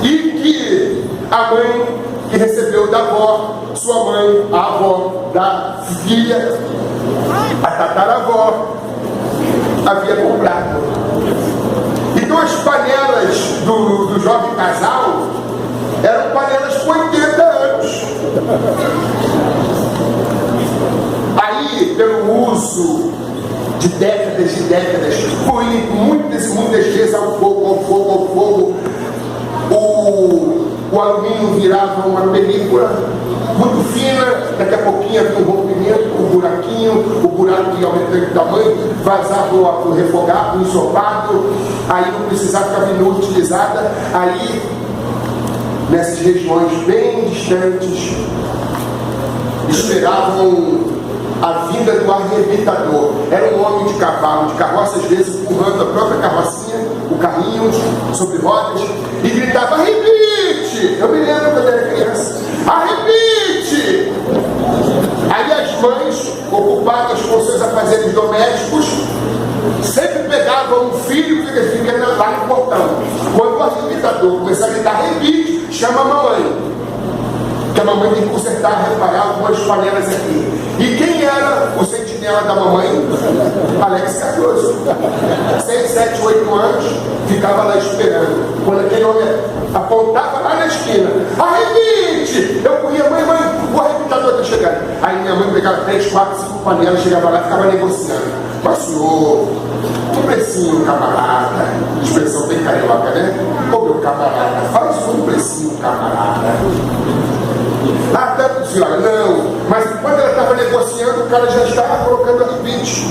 e que a mãe que recebeu da avó, sua mãe, a avó da filha, a tataravó, havia comprado. Então as panelas do jovem casal eram panelas com 80 anos. Aí, pelo uso de décadas e décadas, foi muitas e muitas vezes ao fogo, o alumínio virava uma película muito fina, daqui a pouquinho havia um rompimento, o buraco ia aumentando de tamanho, vazava o refogado, o ensopado, aí não precisava ficar inutilizada. Aí, nessas regiões bem distantes, esperavam a vinda do arrebitador. Era um homem de cavalo, de carroça, às vezes empurrando a própria carrocinha, o carrinho sobre rodas, e gritava: arrebite! Eu me lembro quando era criança: arrebite! Aí as mães, ocupadas com seus afazeres domésticos, sempre pegavam um filho que fica lá no portão. Quando o arrebitador começar a gritar arrebite, chama a mamãe, que a mamãe tem que consertar, reparar algumas panelas aqui. E quem era o sentinela da mamãe? Alex Cardoso. 6, 7, 8 anos, ficava lá esperando. Quando aquele homem apontava lá na esquina: arrebite! Eu corria: mãe, o arrebitador está chegando. Aí minha mãe pegava 3, 4, 5 panelas, chegava lá e ficava negociando: mas senhor, um precinho, camarada. Expressão bem carioca, né? Ô meu camarada, faz um precinho, camarada. Ah, tanto senhora, não. Mas enquanto ela estava negociando, o cara já estava colocando arrebite.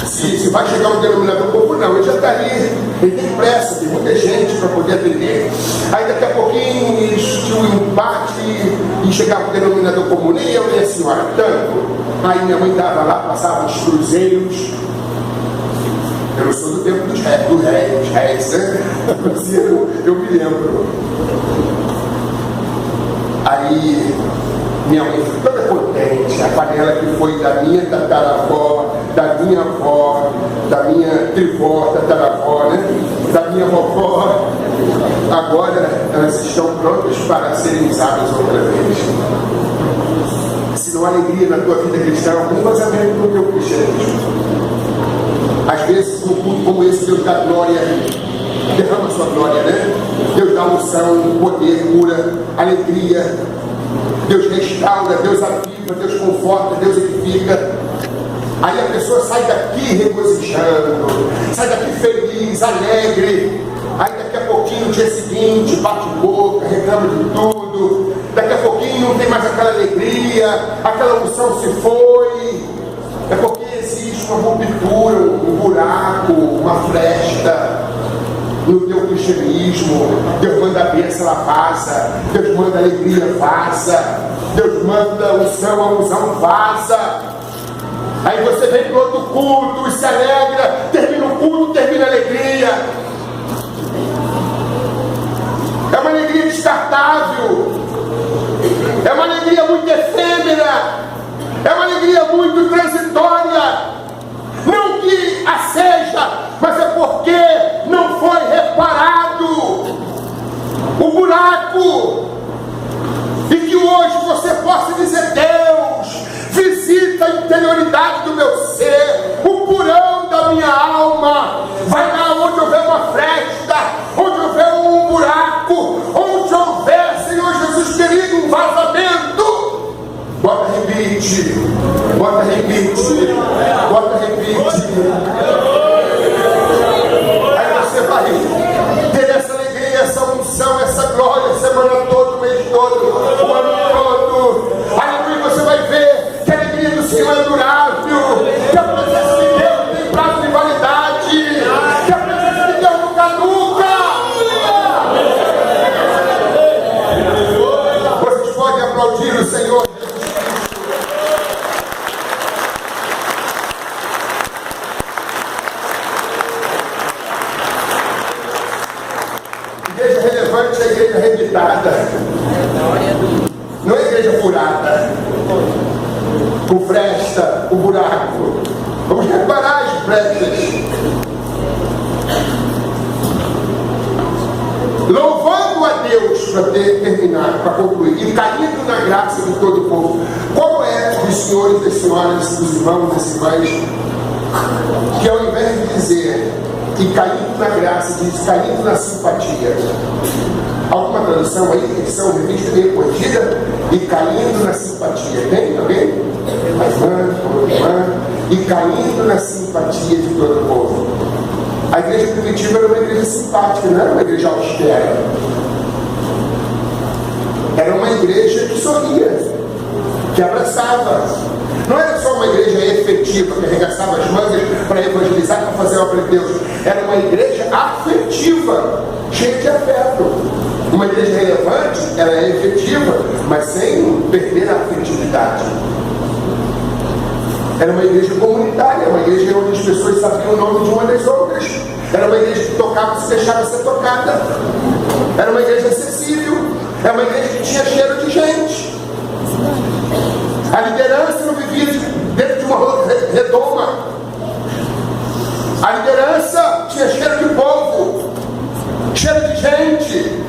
Se vai chegar um denominador comum, não, ele já está ali, ele tem pressa, tem muita gente para poder atender. Aí daqui a pouquinho tinha um empate e chegava o denominador comum, nem eu nem a senhora, tanto. Aí minha mãe estava lá, passava os cruzeiros. Eu não sou do tempo dos réis, né? Eu me lembro. Aí minha mãe foi toda contente, a panela que foi da minha tataravó, da minha avó, da minha trivó, tataravó, né? Da minha vovó. Agora elas estão prontas para serem usadas outra vez. Se não há alegria na tua vida cristã, algum vazamento no teu cristianismo. Às vezes, num culto como esse, Deus dá glória, derrama sua glória, né? Deus dá unção, poder, cura, alegria. Deus restaura, Deus aviva, Deus conforta, Deus edifica. Aí a pessoa sai daqui regozijando, sai daqui feliz, alegre. Aí daqui a pouquinho, no dia seguinte, bate boca, reclama de tudo. Daqui a pouquinho não tem mais aquela alegria, aquela unção se foi. É porque existe uma ruptura, um buraco, uma fresta no teu cristianismo. Deus manda a bênção, ela vaza. Deus manda a alegria, vaza. Deus manda a unção, vaza. Aí você vem para outro culto e se alegra, termina o culto, termina a alegria. É uma alegria descartável, é uma alegria muito efêmera, é uma alegria muito transitória. Não que a seja, mas é porque não foi reparado o buraco. E que hoje você possa dizer: Deus, visita a interioridade do meu ser, o porão da minha alma. Vai lá onde houver uma fresta, onde houver um buraco, onde houver, Senhor Jesus querido, um vazamento. Bota rebite, bota rebite, bota rebite. Aí você vai ter essa alegria, essa unção, arrebitada. Não é igreja furada, com fresta, com buraco. Vamos reparar as brechas. Louvando a Deus, para terminar, para concluir, e caindo na graça de todo o povo. Qual é, dos senhores, das senhoras, dos irmãos, das irmãs, que ao invés de dizer e caindo na graça, diz caindo na simpatia? Alguma tradução aí, versão revista bem corrigida, e caindo na simpatia? Tem alguém? A irmã, e caindo na simpatia de todo o povo. A igreja primitiva era uma igreja simpática, não era uma igreja austera. Era uma igreja que sorria, que abraçava. Não era só uma igreja efetiva, que arregaçava as mangas para evangelizar, para fazer a obra de Deus. Era uma igreja afetiva, cheia de afeto. Uma igreja relevante, ela é efetiva, mas sem perder a afetividade. Era uma igreja comunitária, uma igreja onde as pessoas sabiam o nome de uma das outras. Era uma igreja que tocava e se deixava ser tocada. Era uma igreja acessível. Era uma igreja que tinha cheiro de gente. A liderança não vivia dentro de uma redoma. A liderança tinha cheiro de povo, cheiro de gente.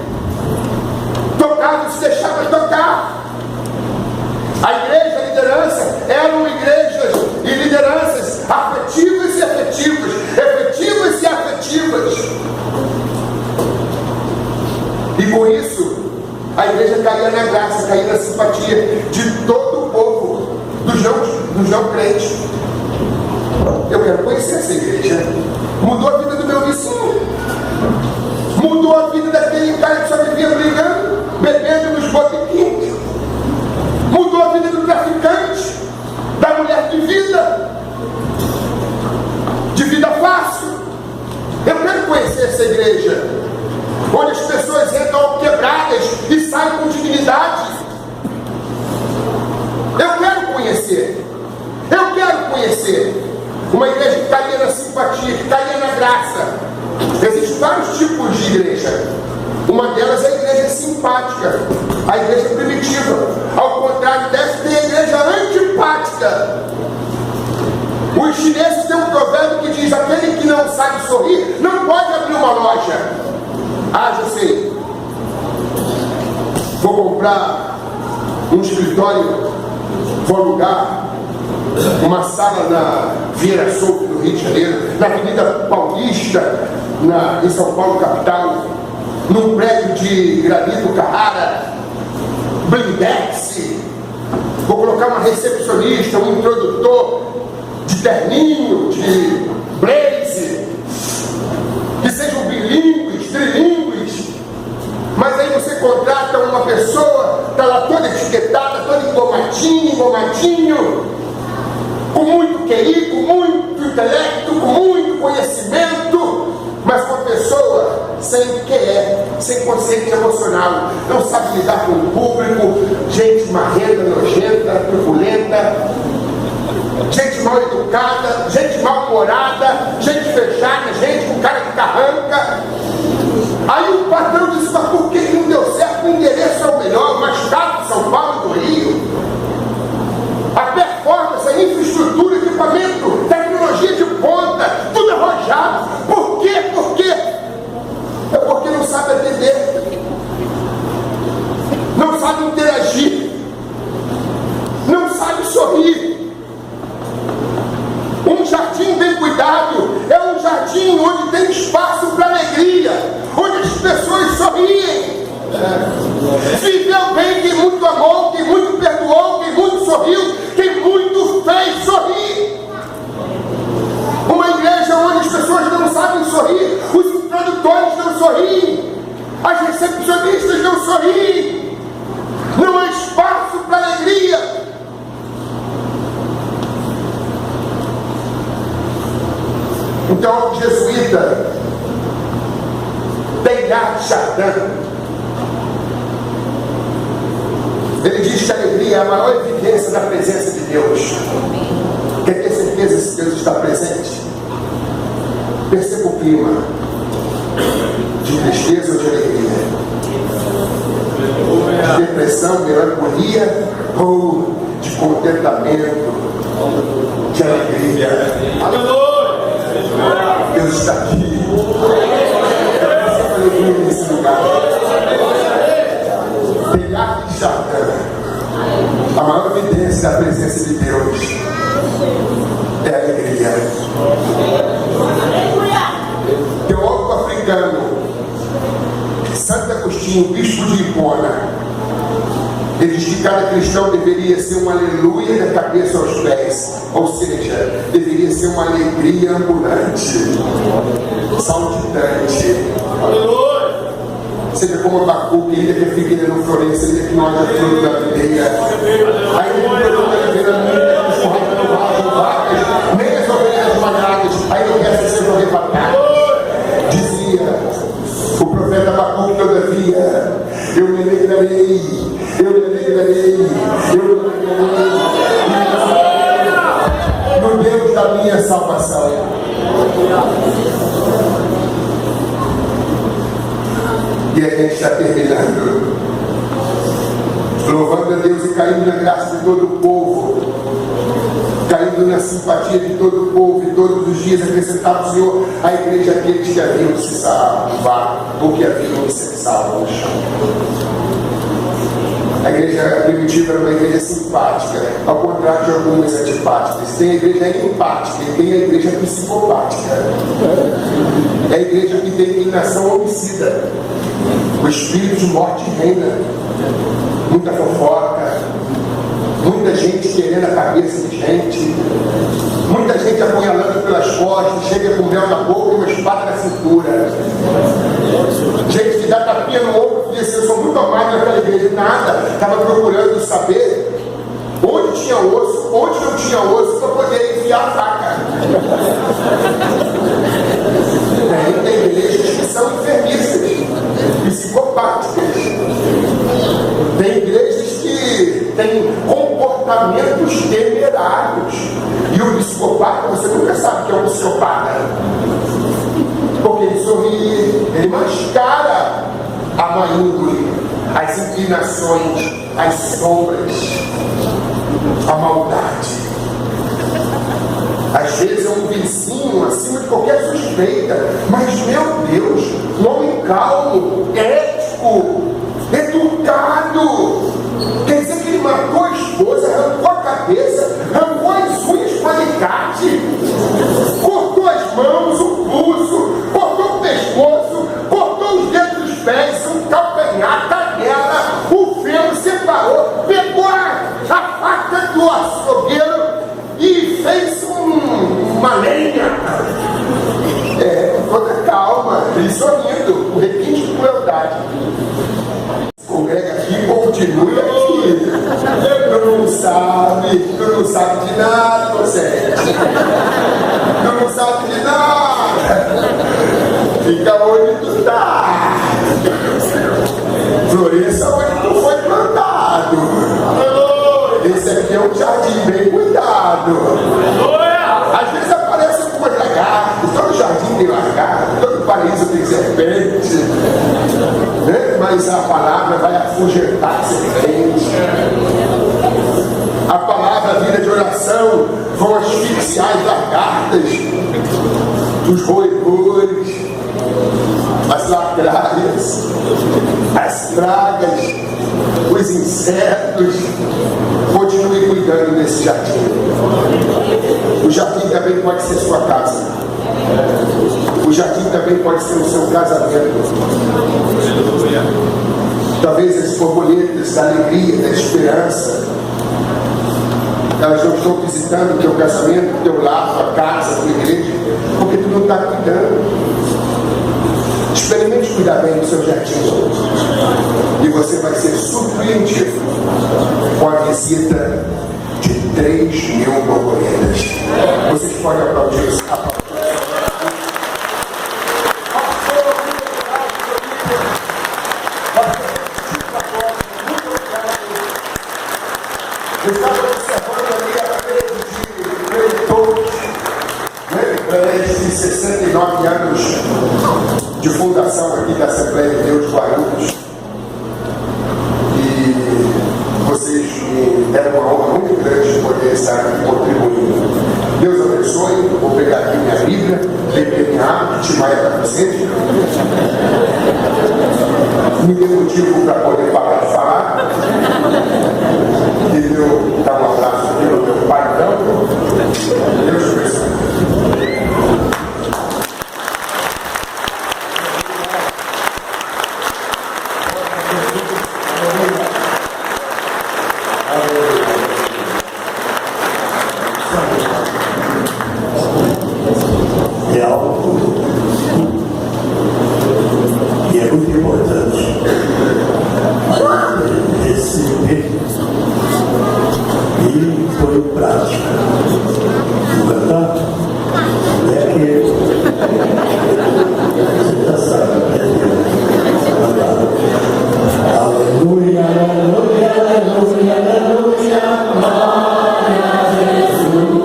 Tocava e se deixava tocar. A igreja, a liderança, eram igrejas e lideranças afetivas e afetivas, efetivas e afetivas. E com isso, a igreja caía na graça, caía na simpatia de todo o povo, dos não crentes. Eu quero conhecer essa igreja. Mudou a vida do meu vizinho. Mudou a vida daquele cara que só vivia brigando, bebendo nos botequins. Mudou a vida do traficante, da mulher de vida fácil. Eu quero conhecer essa igreja, onde as pessoas entram quebradas e saem com dignidade. Eu quero conhecer uma igreja que caía na simpatia, que caía na graça. Existem vários tipos de igreja. Uma delas é a igreja simpática, a igreja primitiva. Ao contrário dessa, tem a igreja antipática. Os chineses têm um provérbio que diz: aquele que não sabe sorrir não pode abrir uma loja. Ah, já sei. Vou comprar um escritório, vou alugar uma sala na Vieira Solto, no Rio de Janeiro, na Avenida Paulista, em São Paulo, capital, num prédio de granito Carrara, blindex. Vou colocar uma recepcionista, um introdutor de terninho, de blaze, que sejam bilíngues, trilíngues. Mas aí você contrata uma pessoa, está lá toda etiquetada, toda engomadinho, com muito QI, com muito intelecto, com muito conhecimento, mas uma pessoa sem QE, sem consciência emocional, não sabe lidar com o público, gente marrenta, nojenta, turbulenta, gente mal educada, gente mal-humorada, gente fechada, gente com cara de carranca. Aí o patrão disse: mas por que não deu certo? O endereço é o melhor, o mais caro de São Paulo e do Rio. A performance, a infraestrutura, equipamento, tecnologia de ponta, tudo arrojado. Por quê? É porque não sabe atender, não sabe interagir, não sabe sorrir. Um jardim bem cuidado é um jardim onde tem espaço para alegria, onde as pessoas sorriem. Viveu bem quem muito amou, quem muito perdoou, quem muito sorriu, quem muito fez sorrir. Uma igreja onde as pessoas não sabem sorrir, os introdutores não sorriem, as recepcionistas não sorriem, não há espaço para alegria. Então, o jesuíta Teilhard de Chardin, ele diz que a alegria é a maior evidência da presença de Deus. Quer ter certeza se Deus está presente? Perceba o clima de tristeza ou de alegria. depressão, melancolia ou de contentamento, de alegria. Deus está aqui. Alegria nesse lugar. Pegar de Jardã, a maior evidência da presença de Deus é a alegria. Teólogo africano Santo Agostinho, bispo de Hipona, ele diz que cada cristão deveria ser um aleluia da cabeça aos pés, ou seja, deveria ser uma alegria ambulante, saltitante. Seja como Abacuque, ainda que a figueira não floresça, ainda que não haja fruto da videira, ainda que o produto da videira não tenha os correios não vajam vacas, nem as ovelhas malhadas, ainda que essas sejam arrebatadas. Dizia o profeta Abacuque, todavia, eu me alegrarei, eu me alegrarei, eu me alegrarei no Deus da minha salvação. E a gente está terminando, louvando a Deus e caindo na graça de todo o povo, caindo na simpatia de todo o povo, e todos os dias acrescentar o Senhor à igreja aqueles que haviam de se salvar, ou que haviam de ser salvos. A igreja primitiva era uma igreja simpática, ao contrário de algumas antipáticas. Tem a igreja empática e tem a igreja psicopática. É a igreja que tem inclinação homicida. O espírito de morte reina. Muita fofoca, muita gente querendo a cabeça de gente, muita gente apunhalando pelas costas, chega com mel na boca e uma espada na cintura. Gente que dá tapinha no ombro e diz: eu sou muito amado naquela igreja. Nada, estava procurando saber onde tinha osso, onde não tinha osso, para poder enfiar a faca. Tem igrejas que são enfermiças, psicopáticas. Tem igrejas que têm comportamentos temerários. E o psicopata, você nunca sabe que é um psicopata, porque ele sorri, ele mascara a má índole, as inclinações, as sombras, a maldade. Às vezes é um vizinho acima de qualquer suspeita, mas meu Deus, um homem calmo, ético, educado. Quer dizer que ele matou a esposa, arrancou a cabeça, arrancou as unhas com alicate, cortou as mãos, o pulso, cortou o pescoço, cortou os dedos dos pés, um calcanhar, a canela, o feno, separou, pegou a faca do açougueiro e fez uma lenha. Com toda calma, ele sorrindo, com requinte de crueldade. Congrega aqui, continue aqui. Tu não sabe de nada, você. Tu não sabe de nada. Fica onde tu tá. Floresça onde tu foi plantado. Esse aqui é um jardim bem cuidado. Às vezes aparece algumas lagartas, todo jardim tem lagarta, todo paraíso tem serpente, né? Mas a palavra vai afugentar a serpente. A palavra, a vida de oração, vão asfixiar as lagartas, os roedores, as lacraias, as pragas, os insetos. Continue cuidando desse jardim. O jardim também pode ser sua casa. O jardim também pode ser o seu casamento. Talvez as borboletas da alegria, da esperança, elas não estão visitando o teu casamento, o teu lar, a tua casa, a tua igreja, porque tu não está cuidando. Experimente cuidar bem do seu jardim e você vai ser surpreendido com a visita de 3.000 borboletas. Vocês podem aplaudir isso. Eu estava observando ali a frente de eleitores, para esses 69 anos de fundação aqui da Assembleia de Deus Guarulhos. E motivo para poder parar de falar. E eu dar um abraço aqui no meu pai, então. Deus abençoe. É algo que é muito importante a gente receber e pôr em prática. No cantar é que você já sabe, aleluia, aleluia, aleluia, aleluia, glória a Jesus.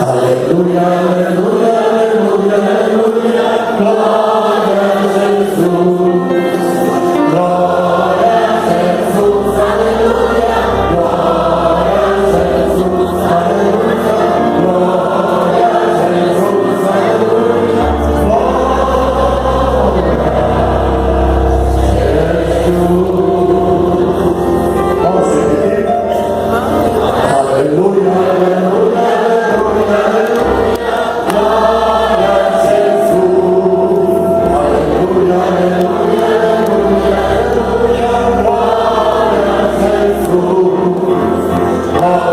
Aleluia, aleluia, aleluia, aleluia, glória a Jesus. Glória a Jesus, aleluia, glória a Jesus, aleluia, glória a Jesus, aleluia, vamos repetir? Aleluia, aleluia, aleluia, aleluia, glória a Jesus. Aleluia, aleluia, aleluia, aleluia, glória a Jesus. Glória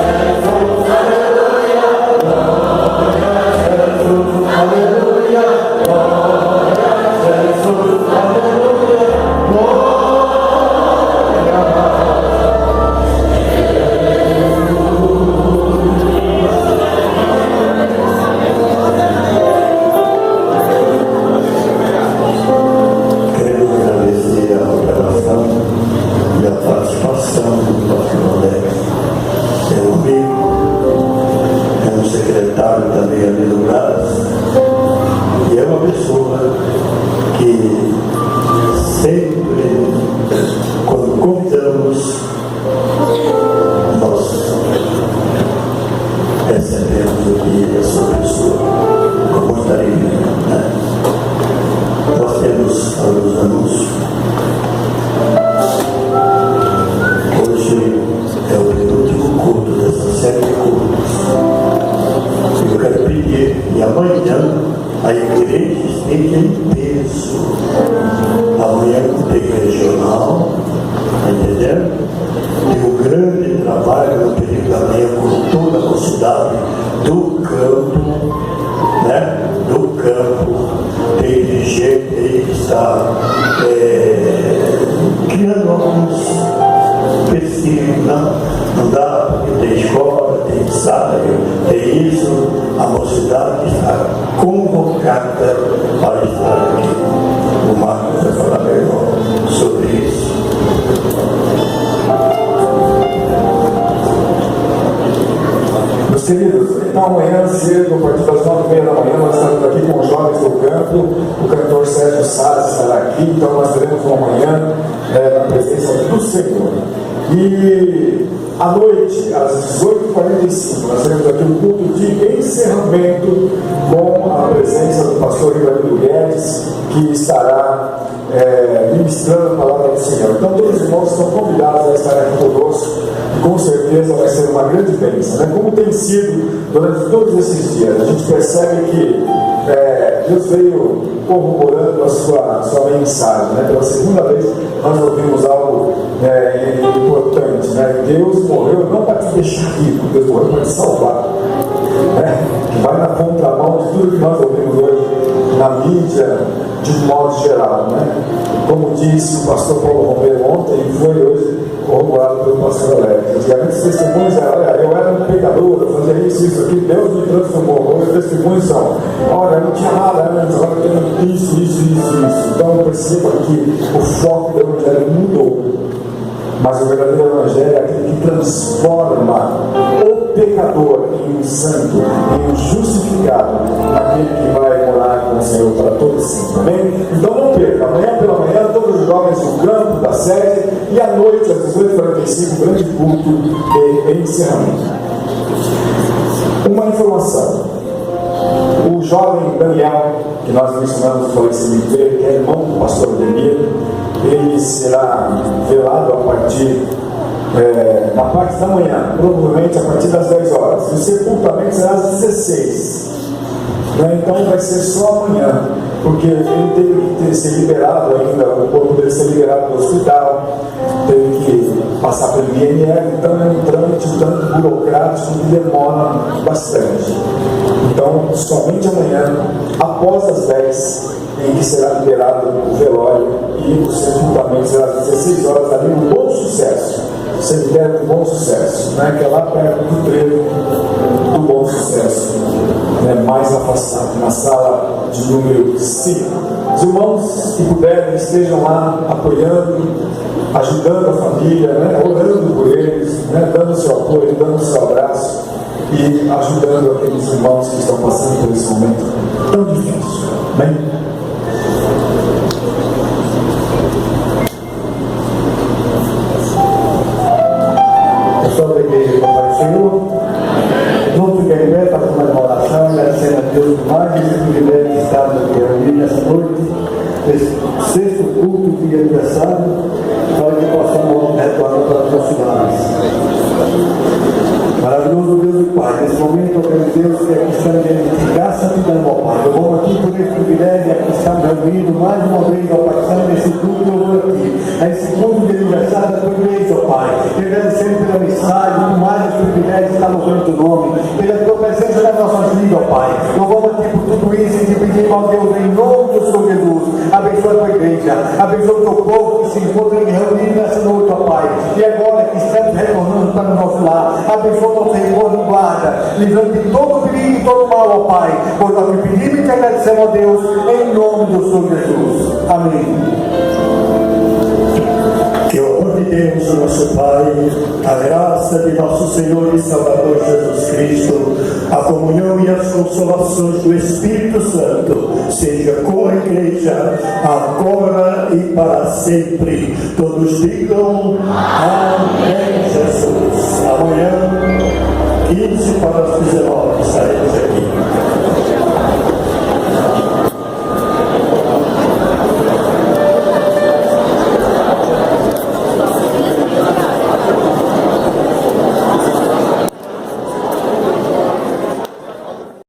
a Jesus, aleluia, glória a Jesus, aleluia, glória a Jesus, aleluia, glória. Quero agradecer a operação e a participação do pastor Alex. É um amigo, é um secretário também ali do Brás, e é uma pessoa que sempre, quando convidamos, nós recebemos o que a sua pessoa com muito carinho, né? Nós temos alguns anúncios. Hoje é o penúltimo culto dessa série de cultos. Eu quero pedir, e amanhã a igreja esteja em peso. Amanhã tem regional, tá entendendo? Tem um grande trabalho no período da manhã com toda a mocidade do campo, né? Do campo. Tem gente aí que está criando alguns pesquisas, não dá, porque tem escola, tem ensaio, tem isso. A mocidade está convocada para estar aqui. O Marcos vai falar melhor sobre isso. Meus queridos, então amanhã cedo, a partir das 9h30 da manhã, nós estamos aqui com os jovens do campo. O cantor Sérgio Salles estará aqui, então nós teremos uma manhã na presença do Senhor. E à noite, às 18h45, nós teremos aqui um culto de encerramento com a presença do pastor Ivanildo Guedes, que estará ministrando a palavra do Senhor. Então todos os irmãos estão convidados a estar aqui conosco, e com certeza vai ser uma grande bênção, né? Como tem sido durante todos esses dias. A gente percebe que Deus veio corroborando a sua mensagem, né? Pela segunda vez nós ouvimos algo importante, né? Deus morreu não para te deixar rico, Deus morreu para te salvar, né? Que vai na contramão de tudo que nós ouvimos hoje na mídia, de um modo geral, né? Como disse o pastor Paulo Romero ontem, e foi hoje corroborado pelo pastor Alex. Antigamente os testemunhos eram: olha, eu era um pecador, eu fazia isso, aqui, Deus me transformou. Hoje os testemunhos são: olha, eu não tinha nada antes, agora eu tenho isso. Então perceba que o foco do evangelho mudou. Mas o verdadeiro evangelho é aquele que transforma o pecador em um santo, em um justificado, aquele que vai morar com o Senhor para todo sempre. Amém? Então não perca, amanhã pela manhã, todos os jovens do campo, da sede, e à noite, às 18h45, grande culto de encerramento. Uma informação: o jovem Daniel, que nós mencionamos no falecimento dele, que é irmão do pastor Ademir, partir na parte da manhã, provavelmente a partir das 10 horas. E o sepultamento será às 16. Então vai ser só amanhã, porque ele teve que ser liberado ainda, o corpo dele ser liberado do hospital, teve que passar pelo IML, então é um trâmite tanto burocrático que demora bastante. Então, somente amanhã, após as 10, em que será liberado o velório e o sepultamento será às 16 horas, ali um bom sucesso. Cemitério do Bom Sucesso, que é lá perto do trevo do Bom Sucesso, mais afastado, na sala de número 5. Os irmãos que puderem estejam lá apoiando, ajudando a família, orando por eles, dando seu apoio, dando seu abraço e ajudando aqueles irmãos que estão passando por esse momento tão difícil. Amém? Pessoal da igreja do Pai do Senhor, vamos ficar em pé para fazer uma oração, agradecendo a Deus por mais esse privilégio de estarmos aqui reunidos nessa noite, nesse sexto culto de aniversário, para que possamos retornar para os nossos lares. Maravilhoso Deus e Pai, nesse momento, ó Deus, que aqui estamos de graça te dando, ó Pai. Eu vou aqui por esse privilégio, aqui estamos reunidos mais uma vez, ó Pai, estamos nesse culto, eu vou aqui, nesse culto de aniversário da tua igreja, ó Pai, agradecendo pela mensagem, por mais esse privilégio de estar louvando o teu nome, pela tua presença nas nossas vidas, ó Pai. Eu vou aqui por tudo isso e te pedir, ó Deus, em nome do Senhor Jesus, abençoa a tua igreja, abençoa o teu povo que se encontra reunido nessa noite, ó Pai, e agora que estamos retornando para o nosso lar, abençoa o nosso retorno e guarda, livrando de todo perigo e todo mal, ó Pai, pois nós te pedimos e te agradecemos, ó Deus, em nome do Senhor Jesus. Amém. Que o amor de Deus, o nosso Pai, a graça de nosso Senhor e Salvador Jesus Cristo, a comunhão e as consolações do Espírito Santo seja com a igreja, agora e para sempre. Todos digam amém, Jesus. Amanhã, 15 para as 19, estaremos